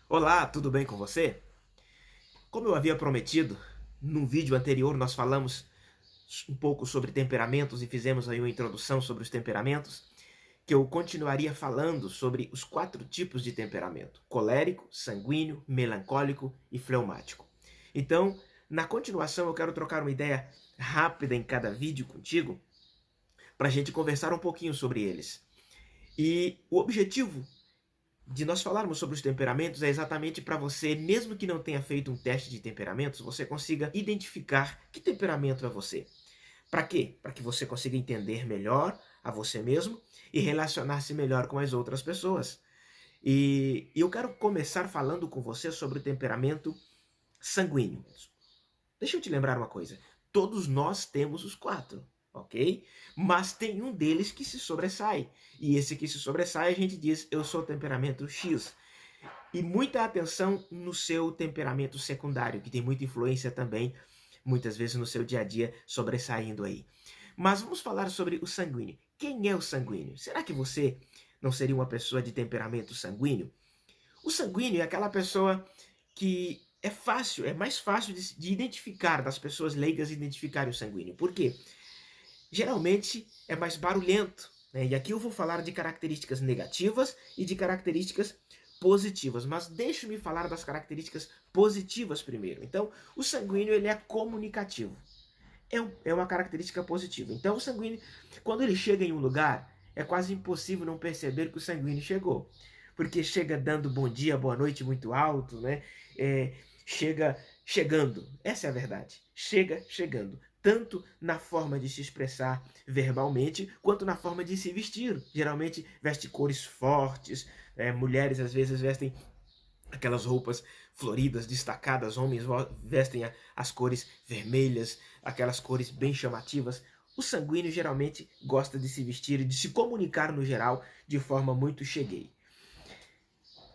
Olá, tudo bem com você? Como eu havia prometido, no vídeo anterior nós falamos um pouco sobre temperamentos e fizemos aí uma introdução sobre os temperamentos, que eu continuaria falando sobre os 4 tipos de temperamento: colérico, sanguíneo, melancólico e fleumático. Então, na continuação, eu quero trocar uma ideia rápida em cada vídeo contigo, para a gente conversar um pouquinho sobre eles. E o objetivo de nós falarmos sobre os temperamentos é exatamente para você, mesmo que não tenha feito um teste de temperamentos, você consiga identificar que temperamento é você. Para quê? Para que você consiga entender melhor a você mesmo e relacionar-se melhor com as outras pessoas. E eu quero começar falando com você sobre o temperamento sanguíneo. Deixa eu te lembrar uma coisa. Todos nós temos os 4, ok? Mas tem um deles que se sobressai. E esse que se sobressai, a gente diz, eu sou temperamento X. E muita atenção no seu temperamento secundário, que tem muita influência também, muitas vezes no seu dia a dia, sobressaindo aí. Mas vamos falar sobre o sanguíneo. Quem é o sanguíneo? Será que você não seria uma pessoa de temperamento sanguíneo? O sanguíneo é aquela pessoa que é fácil, é mais fácil de identificar, das pessoas leigas identificarem o sanguíneo. Por quê? Geralmente é mais barulhento, né? E aqui eu vou falar de características negativas e de características positivas, mas deixe-me falar das características positivas primeiro. Então, o sanguíneo ele é comunicativo, é uma característica positiva. Então, o sanguíneo, quando ele chega em um lugar, é quase impossível não perceber que o sanguíneo chegou, porque chega dando bom dia, boa noite muito alto, né? Chega chegando, essa é a verdade. Chega chegando, tanto na forma de se expressar verbalmente, quanto na forma de se vestir. Geralmente veste cores fortes, mulheres às vezes vestem aquelas roupas floridas, destacadas, homens vestem as cores vermelhas, aquelas cores bem chamativas. O sanguíneo geralmente gosta de se vestir e de se comunicar no geral de forma muito cheguei.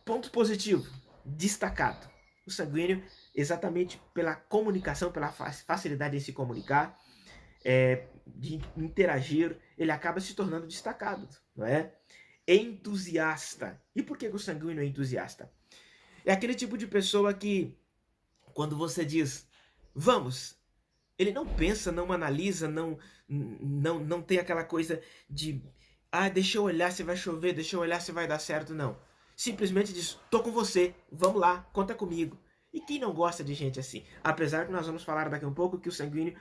Ponto positivo, destacado. O sanguíneo, exatamente pela comunicação, pela facilidade em se comunicar, de interagir, ele acaba se tornando destacado, não é? Entusiasta. E por que o sanguíneo é entusiasta? É aquele tipo de pessoa que, quando você diz, vamos, ele não pensa, não analisa, não tem aquela coisa de, deixa eu olhar se vai chover, deixa eu olhar se vai dar certo, não. Simplesmente diz, tô com você, vamos lá, conta comigo. E quem não gosta de gente assim? Apesar que nós vamos falar daqui a um pouco que o sanguíneo,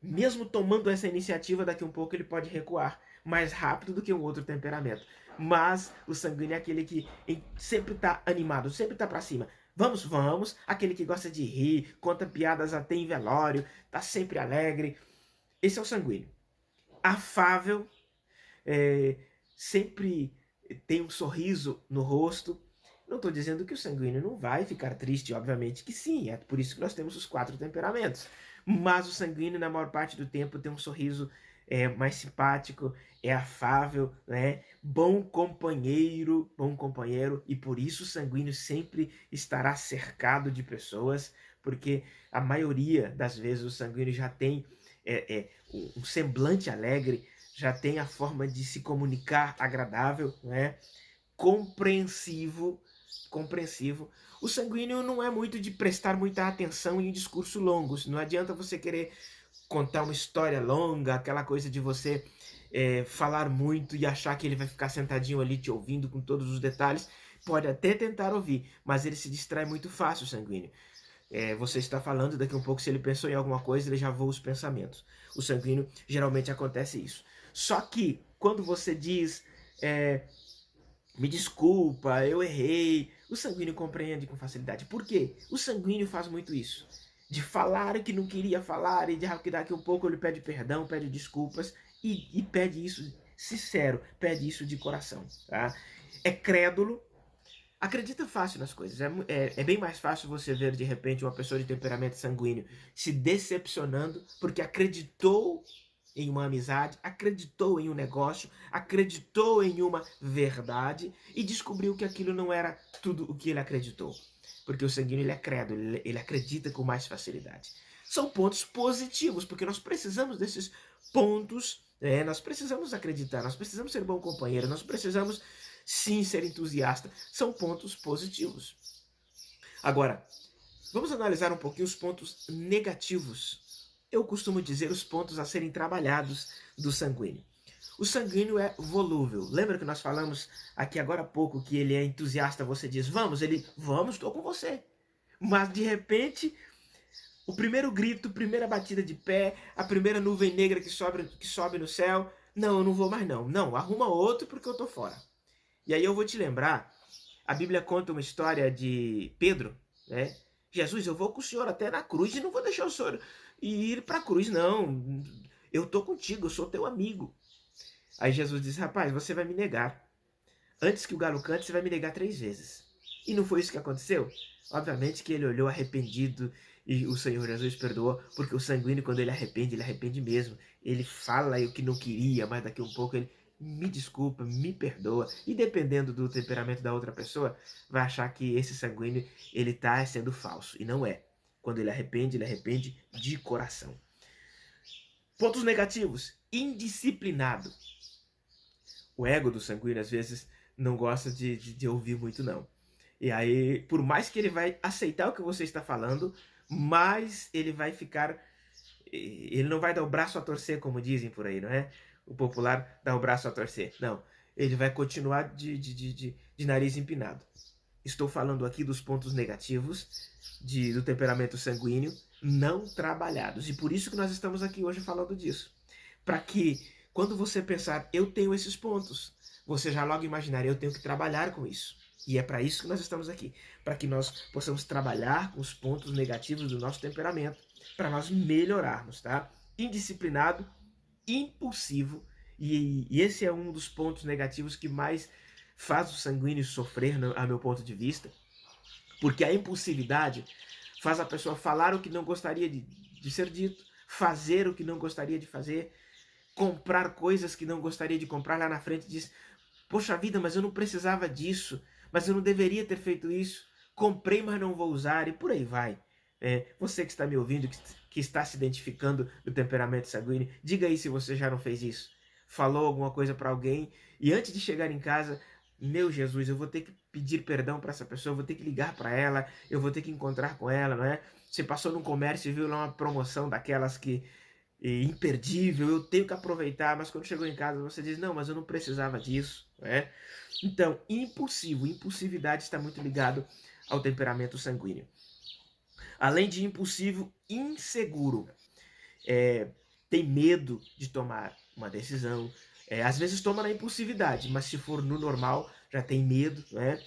mesmo tomando essa iniciativa, daqui a um pouco ele pode recuar mais rápido do que um outro temperamento. Mas o sanguíneo é aquele que sempre está animado, sempre está para cima. Vamos, vamos. Aquele que gosta de rir, conta piadas até em velório, tá sempre alegre. Esse é o sanguíneo. Afável, é, sempre tem um sorriso no rosto. Não estou dizendo que o sanguíneo não vai ficar triste, obviamente que sim, é por isso que nós temos os 4 temperamentos. Mas o sanguíneo, na maior parte do tempo, tem um sorriso mais simpático, é afável, né? Bom companheiro, e por isso o sanguíneo sempre estará cercado de pessoas, porque a maioria das vezes o sanguíneo já tem um semblante alegre, já tem a forma de se comunicar agradável, né? Compreensivo, compreensivo. O sanguíneo não é muito de prestar muita atenção em discurso longos. Não adianta você querer contar uma história longa, aquela coisa de você falar muito e achar que ele vai ficar sentadinho ali te ouvindo com todos os detalhes. Pode até tentar ouvir, mas ele se distrai muito fácil, o sanguíneo. Você está falando, daqui a um pouco, se ele pensou em alguma coisa, ele já voa os pensamentos. O sanguíneo, geralmente acontece isso. Só que, quando você diz, me desculpa, eu errei, o sanguíneo compreende com facilidade. Por quê? O sanguíneo faz muito isso. De falar que não queria falar, e que daqui a um pouco ele pede perdão, pede desculpas, e pede isso sincero, pede isso de coração. Tá? É crédulo, acredita fácil nas coisas. É bem mais fácil você ver, de repente, uma pessoa de temperamento sanguíneo se decepcionando porque acreditou em uma amizade, acreditou em um negócio, acreditou em uma verdade e descobriu que aquilo não era tudo o que ele acreditou. Porque o sanguíneo ele é crédulo, ele acredita com mais facilidade. São pontos positivos, porque nós precisamos desses pontos, nós precisamos acreditar, nós precisamos ser bom companheiro, nós precisamos sim ser entusiasta, são pontos positivos. Agora, vamos analisar um pouquinho os pontos negativos. Eu costumo dizer os pontos a serem trabalhados do sanguíneo. O sanguíneo é volúvel. Lembra que nós falamos aqui agora há pouco que ele é entusiasta? Você diz, vamos, ele, vamos, estou com você. Mas de repente, o primeiro grito, a primeira batida de pé, a primeira nuvem negra que sobe no céu, não, eu não vou mais não. Não, arruma outro porque eu estou fora. E aí eu vou te lembrar, a Bíblia conta uma história de Pedro, né? Jesus, eu vou com o senhor até na cruz e não vou deixar o senhor ir para a cruz, não. Eu estou contigo, eu sou teu amigo. Aí Jesus diz, rapaz, você vai me negar. Antes que o galo cante, você vai me negar 3 vezes. E não foi isso que aconteceu? Obviamente que ele olhou arrependido e o Senhor Jesus perdoou, porque o sanguíneo, quando ele arrepende mesmo. Ele fala o que não queria, mas daqui a um pouco ele me desculpa, me perdoa. E dependendo do temperamento da outra pessoa, vai achar que esse sanguíneo ele está sendo falso. E não é. Quando ele arrepende de coração. Pontos negativos. Indisciplinado. O ego do sanguíneo, às vezes, não gosta de ouvir muito, não. E aí, por mais que ele vai aceitar o que você está falando, mais ele vai ficar... Ele não vai dar o braço a torcer, como dizem por aí, não é? O popular dá o braço a torcer. Não. Ele vai continuar de nariz empinado. Estou falando aqui dos pontos negativos do temperamento sanguíneo não trabalhados. E por isso que nós estamos aqui hoje falando disso. Para que, quando você pensar, eu tenho esses pontos, você já logo imaginar, eu tenho que trabalhar com isso. E é para isso que nós estamos aqui. Para que nós possamos trabalhar com os pontos negativos do nosso temperamento. Para nós melhorarmos, tá? Indisciplinado, impulsivo. E esse é um dos pontos negativos que mais faz o sanguíneo sofrer, a meu ponto de vista. Porque a impulsividade faz a pessoa falar o que não gostaria de ser dito, fazer o que não gostaria de fazer, comprar coisas que não gostaria de comprar. Lá na frente diz, poxa vida, mas eu não precisava disso, mas eu não deveria ter feito isso, comprei, mas não vou usar, e por aí vai. Você que está me ouvindo, que está se identificando no temperamento sanguíneo, diga aí se você já não fez isso. Falou alguma coisa para alguém e antes de chegar em casa, meu Jesus, eu vou ter que pedir perdão para essa pessoa, eu vou ter que ligar para ela, eu vou ter que encontrar com ela, não é? Você passou num comércio e viu lá uma promoção daquelas que imperdível, eu tenho que aproveitar, mas quando chegou em casa você diz, não, mas eu não precisava disso, né? Então, impulsividade está muito ligado ao temperamento sanguíneo. Além de impulsivo, inseguro. Tem medo de tomar uma decisão, às vezes toma na impulsividade, mas se for no normal, já tem medo, né?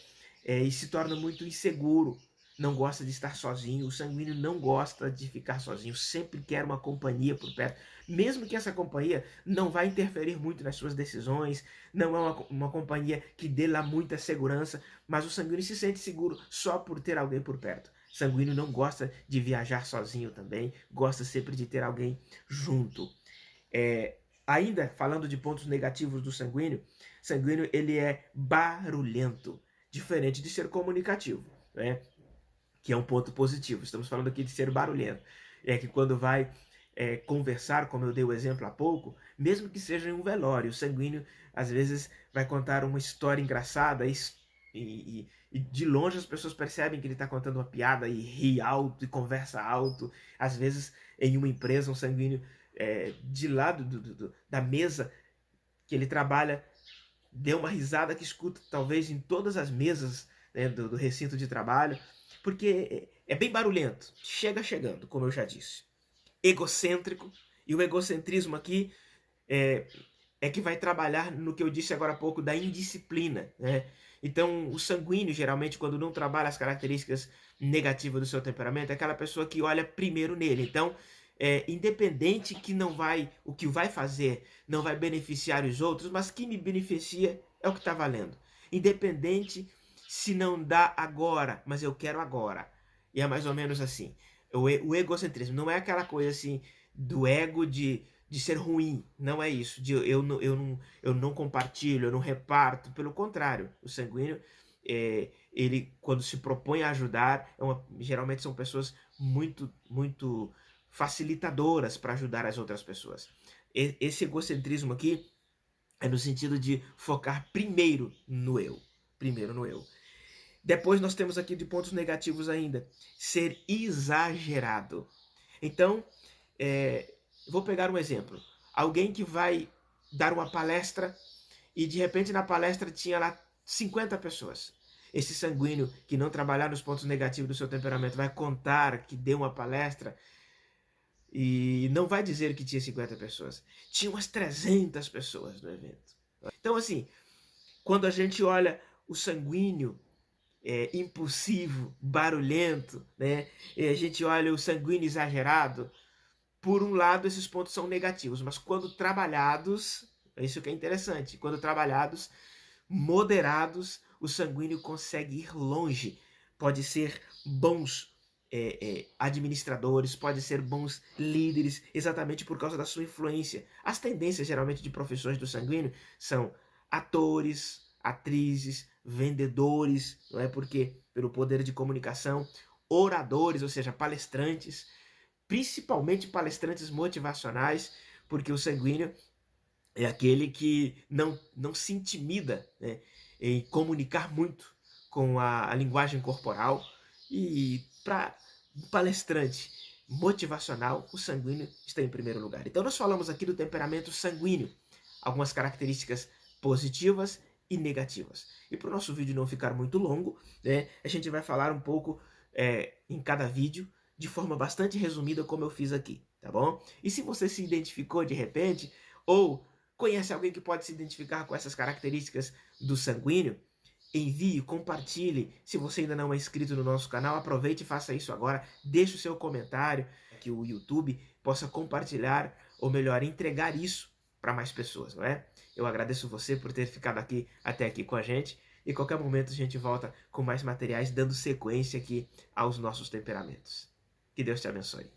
E se torna muito inseguro, não gosta de estar sozinho. O sanguíneo não gosta de ficar sozinho, sempre quer uma companhia por perto, mesmo que essa companhia não vai interferir muito nas suas decisões, não é uma companhia que dê lá muita segurança, mas o sanguíneo se sente seguro só por ter alguém por perto. O sanguíneo não gosta de viajar sozinho também, gosta sempre de ter alguém junto. Ainda falando de pontos negativos do sanguíneo ele é barulhento, diferente de ser comunicativo, né? Que é um ponto positivo. Estamos falando aqui de ser barulhento. É que quando vai conversar, como eu dei o exemplo há pouco, mesmo que seja em um velório, o sanguíneo às vezes vai contar uma história engraçada e de longe as pessoas percebem que ele está contando uma piada e ri alto e conversa alto. Às vezes em uma empresa um sanguíneo de lado da mesa que ele trabalha deu uma risada que escuta talvez em todas as mesas, né, do recinto de trabalho, porque é bem barulhento, chega chegando, como eu já disse. Egocêntrico, e o egocentrismo aqui é que vai trabalhar no que eu disse agora há pouco da indisciplina, né? Então, o sanguíneo, geralmente, quando não trabalha as características negativas do seu temperamento, é aquela pessoa que olha primeiro nele. Então, independente que o que vai fazer não vai beneficiar os outros, mas que me beneficia é o que está valendo. Independente se não dá agora, mas eu quero agora. E é mais ou menos assim. O egocentrismo não é aquela coisa assim do ego de ser ruim, não é isso, eu não compartilho, eu não reparto, pelo contrário, o sanguíneo, ele quando se propõe a ajudar, geralmente são pessoas muito facilitadoras para ajudar as outras pessoas. Esse egocentrismo aqui É no sentido de focar primeiro no eu. Primeiro no eu. Depois nós temos aqui de pontos negativos ainda. Ser exagerado. Então, vou pegar um exemplo. Alguém que vai dar uma palestra e de repente na palestra tinha lá 50 pessoas. Esse sanguíneo que não trabalhar nos pontos negativos do seu temperamento vai contar que deu uma palestra e não vai dizer que tinha 50 pessoas. Tinha umas 300 pessoas no evento. Então, assim, quando a gente olha o sanguíneo impulsivo, barulhento, né? E a gente olha o sanguíneo exagerado, por um lado esses pontos são negativos, mas quando trabalhados, é isso que é interessante, quando trabalhados, moderados, o sanguíneo consegue ir longe, pode ser bons administradores, pode ser bons líderes, exatamente por causa da sua influência. As tendências geralmente de profissões do sanguíneo são atores, atrizes, vendedores, não é? Porque pelo poder de comunicação, oradores, ou seja, palestrantes, principalmente palestrantes motivacionais, porque o sanguíneo é aquele que não se intimida, né, em comunicar muito com a linguagem corporal. E para um palestrante motivacional, o sanguíneo está em primeiro lugar. Então nós falamos aqui do temperamento sanguíneo, algumas características positivas e negativas. E para o nosso vídeo não ficar muito longo, né, a gente vai falar um pouco em cada vídeo, de forma bastante resumida, como eu fiz aqui, tá bom? E se você se identificou de repente, ou conhece alguém que pode se identificar com essas características do sanguíneo, envie, compartilhe. Se você ainda não é inscrito no nosso canal, aproveite e faça isso agora. Deixe o seu comentário, que o YouTube possa compartilhar, ou melhor, entregar isso para mais pessoas, não é? Eu agradeço você por ter ficado aqui até aqui com a gente. E qualquer momento a gente volta com mais materiais, dando sequência aqui aos nossos temperamentos. Que Deus te abençoe.